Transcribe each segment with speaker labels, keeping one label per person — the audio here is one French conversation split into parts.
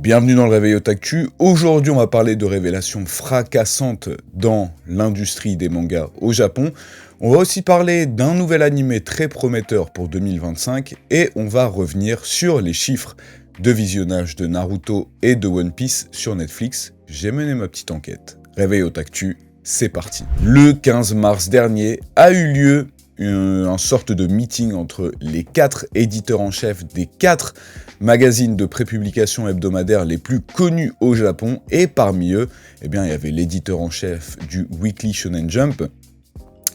Speaker 1: Bienvenue dans le Réveil Otaku. Aujourd'hui, on va parler de révélations fracassantes dans l'industrie des mangas au Japon. On va aussi parler d'un nouvel animé très prometteur pour 2025 et on va revenir sur les chiffres de visionnage de Naruto et de One Piece sur Netflix. J'ai mené ma petite enquête. Réveil Otaku, c'est parti. Le 15 mars dernier a eu lieu une sorte de meeting entre les 4 éditeurs en chef des 4 magazines de prépublication hebdomadaire les plus connus au Japon, et parmi eux, il y avait l'éditeur en chef du Weekly Shonen Jump,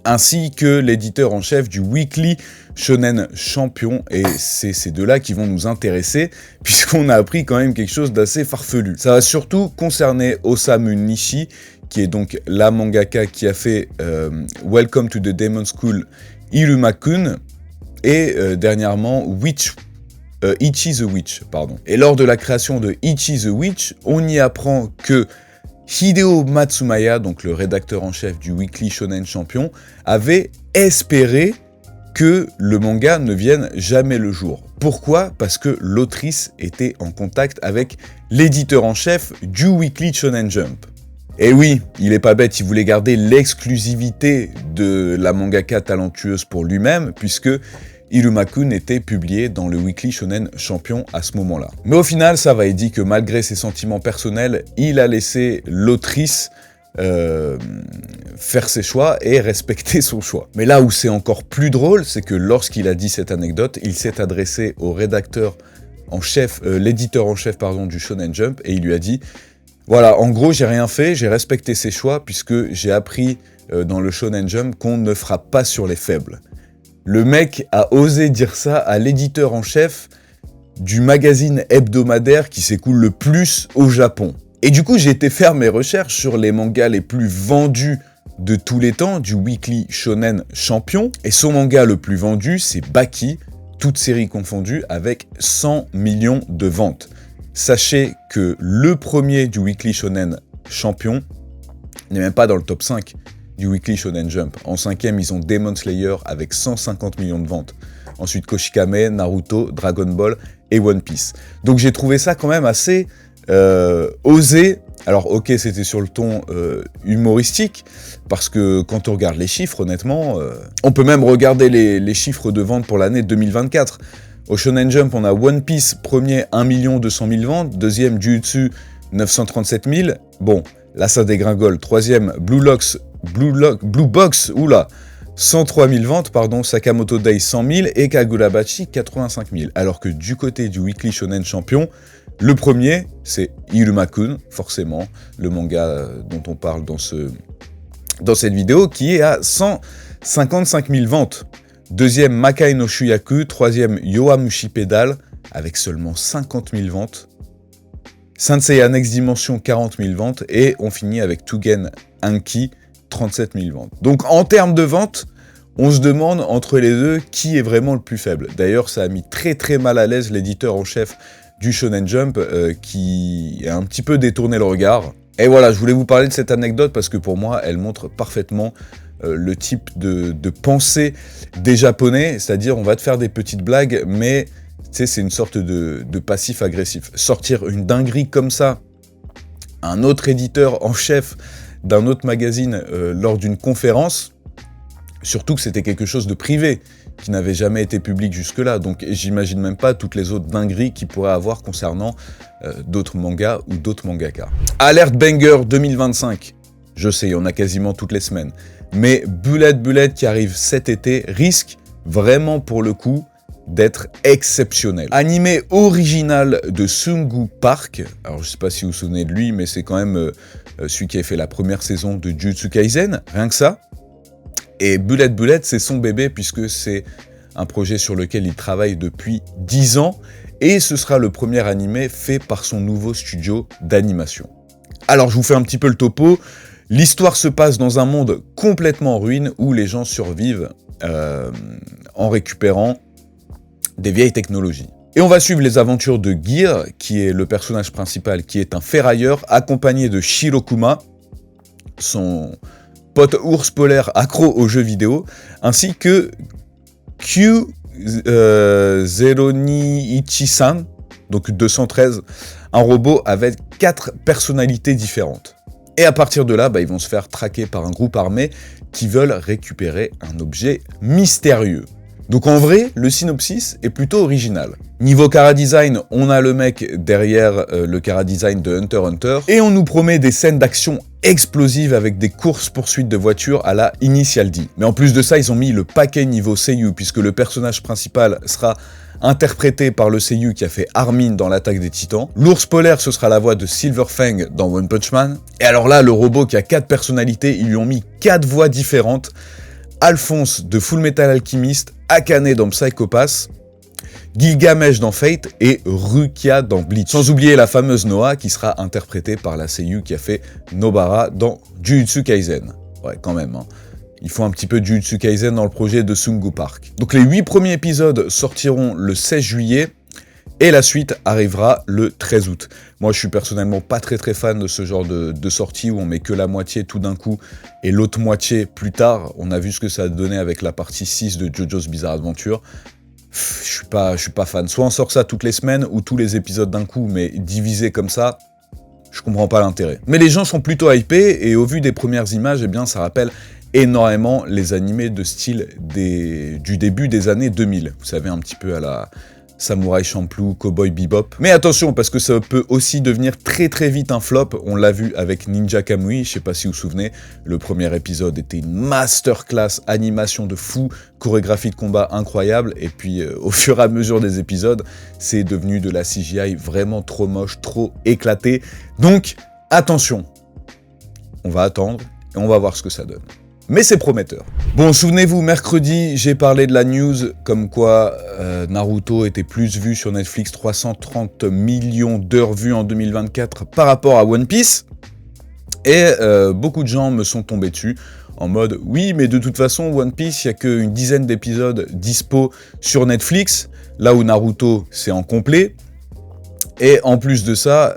Speaker 1: ainsi que l'éditeur en chef du Weekly Shonen Champion, et c'est ces deux-là qui vont nous intéresser, puisqu'on a appris quand même quelque chose d'assez farfelu. Ça va surtout concerner Osamu Nishi, qui est donc la mangaka qui a fait Welcome to the Demon School Iruma-kun, et dernièrement Ichi the Witch, pardon. Et lors de la création de Ichi the Witch, on y apprend que Hideo Matsumaya, donc le rédacteur en chef du Weekly Shonen Champion, avait espéré que le manga ne vienne jamais le jour. Pourquoi ? Parce que l'autrice était en contact avec l'éditeur en chef du Weekly Shonen Jump. Et oui, il est pas bête, il voulait garder l'exclusivité de la mangaka talentueuse pour lui-même, puisque Iruma-kun était publié dans le Weekly Shonen Champion à ce moment-là. Mais au final, ça va, il dit que malgré ses sentiments personnels, il a laissé l'autrice faire ses choix et respecter son choix. Mais là où c'est encore plus drôle, c'est que lorsqu'il a dit cette anecdote, il s'est adressé au rédacteur en chef, l'éditeur en chef du Shonen Jump, et il lui a dit: voilà, en gros, j'ai rien fait, j'ai respecté ses choix, puisque j'ai appris dans le Shonen Jump qu'on ne frappe pas sur les faibles. Le mec a osé dire ça à l'éditeur en chef du magazine hebdomadaire qui s'écoule le plus au Japon. Et du coup, j'ai été faire mes recherches sur les mangas les plus vendus de tous les temps du Weekly Shonen Champion. Et son manga le plus vendu, c'est Baki, toutes séries confondues, avec 100 millions de ventes. Sachez que le premier du Weekly Shonen Champion n'est même pas dans le top 5 du Weekly Shonen Jump. En 5e, ils ont Demon Slayer avec 150 millions de ventes. Ensuite, Koshikame, Naruto, Dragon Ball et One Piece. Donc j'ai trouvé ça quand même assez osé. Alors ok, c'était sur le ton humoristique, parce que quand on regarde les chiffres, honnêtement, on peut même regarder les chiffres de vente pour l'année 2024. Au Shonen Jump, on a One Piece, premier 1 200 000 ventes, deuxième Jujutsu 937 000, bon, là ça dégringole, troisième Blue Box, 103 000 ventes, pardon, Sakamoto Days 100 000 et Kagurabachi 85 000. Alors que du côté du Weekly Shonen Champion, le premier, c'est Iruma-kun, forcément, le manga dont on parle dans cette vidéo, qui est à 155 000 ventes. Deuxième, Makai no Shuyaku. Troisième, Yowamushi Pedal, avec seulement 50 000 ventes. Saint-Seiya Next Dimension, 40 000 ventes. Et on finit avec Tougen Anki, 37 000 ventes. Donc en termes de ventes, on se demande entre les deux qui est vraiment le plus faible. D'ailleurs, ça a mis très très mal à l'aise l'éditeur en chef du Shonen Jump, qui a un petit peu détourné le regard. Et voilà, je voulais vous parler de cette anecdote parce que pour moi, elle montre parfaitement le type de pensée des Japonais, c'est-à-dire on va te faire des petites blagues, mais c'est une sorte de passif agressif. Sortir une dinguerie comme ça, un autre éditeur en chef d'un autre magazine lors d'une conférence, surtout que c'était quelque chose de privé, qui n'avait jamais été public jusque-là, donc j'imagine même pas toutes les autres dingueries qu'il pourrait avoir concernant d'autres mangas ou d'autres mangaka. Alert Banger 2025, je sais, il y en a quasiment toutes les semaines, mais Bullet qui arrive cet été risque vraiment pour le coup d'être exceptionnel. Animé original de Sungu Park, alors je sais pas si vous vous souvenez de lui, mais c'est quand même celui qui a fait la première saison de Jujutsu Kaisen, rien que ça. Et Bullet, c'est son bébé puisque c'est un projet sur lequel il travaille depuis 10 ans et ce sera le premier animé fait par son nouveau studio d'animation. Alors je vous fais un petit peu le topo. L'histoire se passe dans un monde complètement en ruine où les gens survivent en récupérant des vieilles technologies. Et on va suivre les aventures de Gear, qui est le personnage principal, qui est un ferrailleur, accompagné de Shirokuma, son pote ours polaire accro aux jeux vidéo, ainsi que Q Zeroni Ichi-san, donc 213, un robot avec 4 personnalités différentes. Et à partir de là, ils vont se faire traquer par un groupe armé qui veulent récupérer un objet mystérieux. Donc en vrai, le synopsis est plutôt original. Niveau chara-design, on a le mec derrière le chara-design de Hunter x Hunter, et on nous promet des scènes d'action explosives avec des courses-poursuites de voitures à la Initial D. Mais en plus de ça, ils ont mis le paquet niveau seiyuu, puisque le personnage principal sera interprété par le seiyuu qui a fait Armin dans l'Attaque des Titans. L'ours polaire, ce sera la voix de Silver Fang dans One Punch Man. Et alors là, le robot qui a 4 personnalités, ils lui ont mis 4 voix différentes. Alphonse de Full Metal Alchemist, Akane dans Psycho Pass, Gilgamesh dans Fate et Rukia dans Bleach. Sans oublier la fameuse Noah qui sera interprétée par la seiyuu qui a fait Nobara dans Jujutsu Kaisen. Ouais, quand même, hein. Il faut un petit peu de Jujutsu Kaisen dans le projet de Sungu Park. Donc les 8 premiers épisodes sortiront le 16 juillet et la suite arrivera le 13 août. Moi je suis personnellement pas très fan de ce genre de sortie où on met que la moitié tout d'un coup et l'autre moitié plus tard. On a vu ce que ça a donné avec la partie 6 de JoJo's Bizarre Adventure. Je suis pas fan. Soit on sort ça toutes les semaines ou tous les épisodes d'un coup, mais divisé comme ça, je comprends pas l'intérêt. Mais les gens sont plutôt hypés et au vu des premières images, eh bien ça rappelle énormément les animés de style du début des années 2000. Vous savez, un petit peu à la Samurai Champloo, Cowboy Bebop. Mais attention, parce que ça peut aussi devenir très vite un flop. On l'a vu avec Ninja Kamui, je sais pas si vous vous souvenez. Le premier épisode était une masterclass, animation de fou, chorégraphie de combat incroyable. Et puis, au fur et à mesure des épisodes, c'est devenu de la CGI vraiment trop moche, trop éclaté. Donc, attention. On va attendre et on va voir ce que ça donne. Mais c'est prometteur. Bon, souvenez-vous, mercredi, j'ai parlé de la news comme quoi Naruto était plus vu sur Netflix, 330 millions d'heures vues en 2024 par rapport à One Piece. Et beaucoup de gens me sont tombés dessus en mode « Oui, mais de toute façon, One Piece, il n'y a qu'une dizaine d'épisodes dispo sur Netflix, là où Naruto, c'est en complet. Et en plus de ça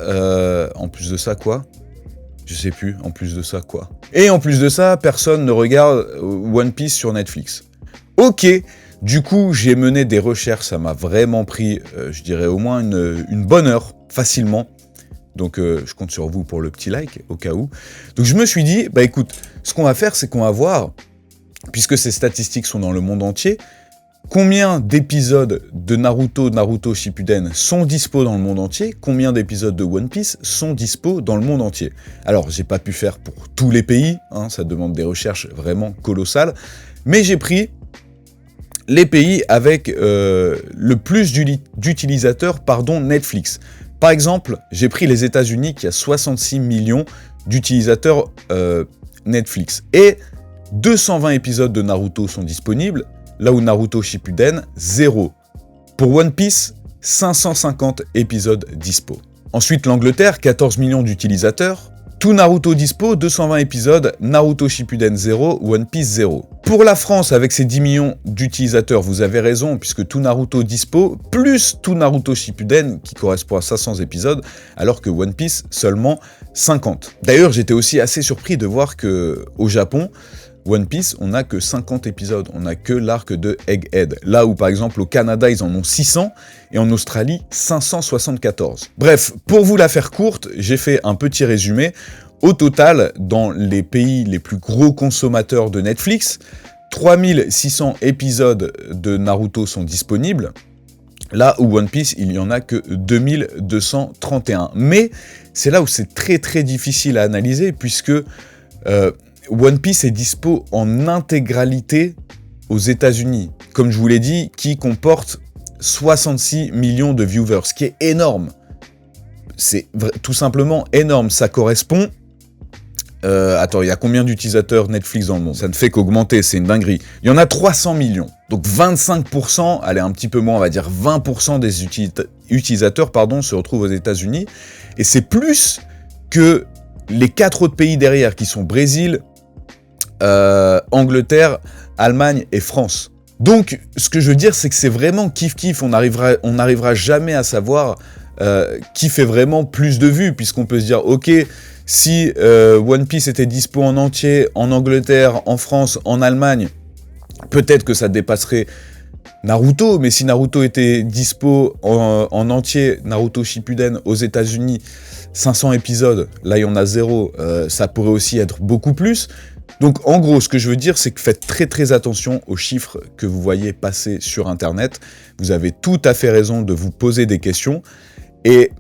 Speaker 1: quoi ? Je sais plus, en plus de ça, quoi. Et en plus de ça, personne ne regarde One Piece sur Netflix. Ok, du coup, j'ai mené des recherches, ça m'a vraiment pris, je dirais au moins une bonne heure, facilement. Donc, je compte sur vous pour le petit like, au cas où. Donc, je me suis dit, écoute, ce qu'on va faire, c'est qu'on va voir, puisque ces statistiques sont dans le monde entier, combien d'épisodes de Naruto Shippuden sont dispo dans le monde entier? Combien d'épisodes de One Piece sont dispo dans le monde entier? Alors, j'ai pas pu faire pour tous les pays, hein, ça demande des recherches vraiment colossales, mais j'ai pris les pays avec le plus d'utilisateurs, Netflix. Par exemple, j'ai pris les États-Unis qui a 66 millions d'utilisateurs Netflix. Et 220 épisodes de Naruto sont disponibles, là où Naruto Shippuden, 0. Pour One Piece, 550 épisodes dispo. Ensuite, l'Angleterre, 14 millions d'utilisateurs. Tout Naruto dispo, 220 épisodes, Naruto Shippuden 0, One Piece 0. Pour la France, avec ses 10 millions d'utilisateurs, vous avez raison, puisque tout Naruto dispo, plus tout Naruto Shippuden, qui correspond à 500 épisodes, alors que One Piece, seulement 50. D'ailleurs, j'étais aussi assez surpris de voir qu'au Japon, One Piece, on n'a que 50 épisodes, on n'a que l'arc de Egghead. Là où, par exemple, au Canada, ils en ont 600, et en Australie, 574. Bref, pour vous la faire courte, j'ai fait un petit résumé. Au total, dans les pays les plus gros consommateurs de Netflix, 3600 épisodes de Naruto sont disponibles, là où One Piece, il n'y en a que 2231. Mais c'est là où c'est très difficile à analyser, puisque One Piece est dispo en intégralité aux États-Unis, comme je vous l'ai dit, qui comporte 66 millions de viewers, ce qui est énorme. C'est tout simplement énorme. Ça correspond... attends, il y a combien d'utilisateurs Netflix dans le monde? Ça ne fait qu'augmenter, c'est une dinguerie. Il y en a 300 millions. Donc 25%, allez un petit peu moins, on va dire 20% des utilisateurs se retrouvent aux États-Unis. Et c'est plus que les 4 autres pays derrière, qui sont Brésil, Angleterre, Allemagne et France. Donc, ce que je veux dire, c'est que c'est vraiment kiff-kiff. On n'arrivera jamais à savoir qui fait vraiment plus de vues, puisqu'on peut se dire, ok, si One Piece était dispo en entier, en Angleterre, en France, en Allemagne, peut-être que ça dépasserait Naruto, mais si Naruto était dispo en entier, Naruto Shippuden aux États-Unis, 500 épisodes, là il y en a 0, ça pourrait aussi être beaucoup plus. Donc en gros, ce que je veux dire, c'est que faites très très attention aux chiffres que vous voyez passer sur Internet. Vous avez tout à fait raison de vous poser des questions. Et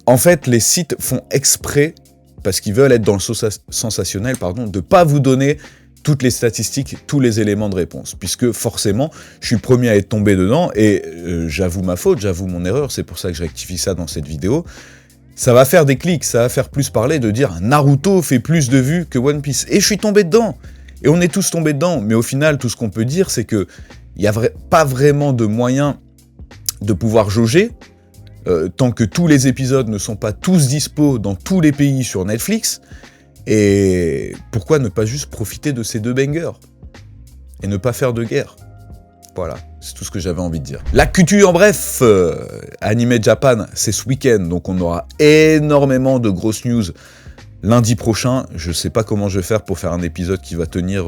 Speaker 1: en fait, les sites font exprès, parce qu'ils veulent être dans le sensationnel, de ne pas vous donner toutes les statistiques, tous les éléments de réponse. Puisque forcément, je suis le premier à être tombé dedans, et j'avoue ma faute, j'avoue mon erreur, c'est pour ça que je rectifie ça dans cette vidéo. Ça va faire des clics, ça va faire plus parler de dire Naruto fait plus de vues que One Piece. Et je suis tombé dedans. Et on est tous tombés dedans. Mais au final, tout ce qu'on peut dire, c'est que il n'y a pas vraiment de moyen de pouvoir jauger tant que tous les épisodes ne sont pas tous dispo dans tous les pays sur Netflix. Et pourquoi ne pas juste profiter de ces 2 bangers et ne pas faire de guerre? Voilà, c'est tout ce que j'avais envie de dire. L'actu en bref, Anime Japan, c'est ce week-end, donc on aura énormément de grosses news lundi prochain. Je sais pas comment je vais faire pour faire un épisode qui va tenir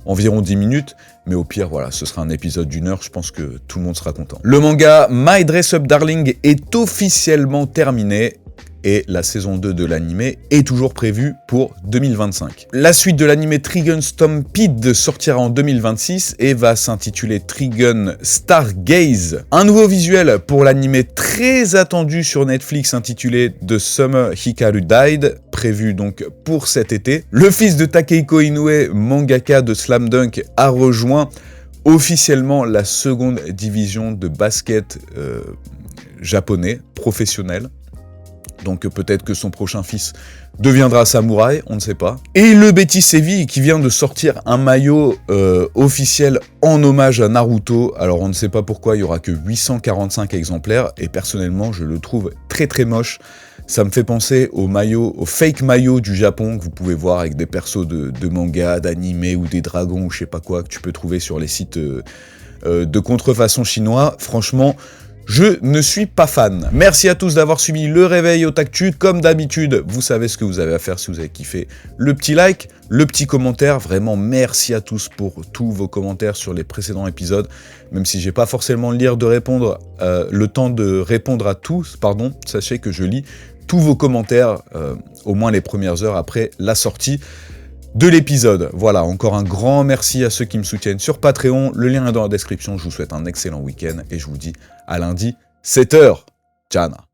Speaker 1: environ 10 minutes, mais au pire, voilà, ce sera un épisode d'1 heure, je pense que tout le monde sera content. Le manga My Dress Up Darling est officiellement terminé, et la saison 2 de l'anime est toujours prévue pour 2025. La suite de l'anime Trigun Stampede sortira en 2026 et va s'intituler Trigun Stargaze. Un nouveau visuel pour l'anime très attendu sur Netflix intitulé The Summer Hikaru Died, prévu donc pour cet été. Le fils de Takehiko Inoue, mangaka de Slam Dunk, a rejoint officiellement la seconde division de basket japonais, professionnel. Donc peut-être que son prochain fils deviendra samouraï, on ne sait pas. Et le Betis Séville qui vient de sortir un maillot officiel en hommage à Naruto. Alors on ne sait pas pourquoi, il n'y aura que 845 exemplaires, et personnellement je le trouve très très moche. Ça me fait penser au maillot, au fake maillot du Japon que vous pouvez voir avec des persos de manga, d'anime ou des dragons ou je sais pas quoi que tu peux trouver sur les sites de contrefaçon chinois. Franchement, je ne suis pas fan. Merci à tous d'avoir suivi le réveil Otaktu. Comme d'habitude, vous savez ce que vous avez à faire si vous avez kiffé. Le petit like, le petit commentaire. Vraiment, merci à tous pour tous vos commentaires sur les précédents épisodes. Même si j'ai pas forcément le temps de répondre à tous, sachez que je lis tous vos commentaires, au moins les premières heures après la sortie de l'épisode. Voilà, encore un grand merci à ceux qui me soutiennent sur Patreon. Le lien est dans la description. Je vous souhaite un excellent week-end et je vous dis à lundi, 7h. Ciao.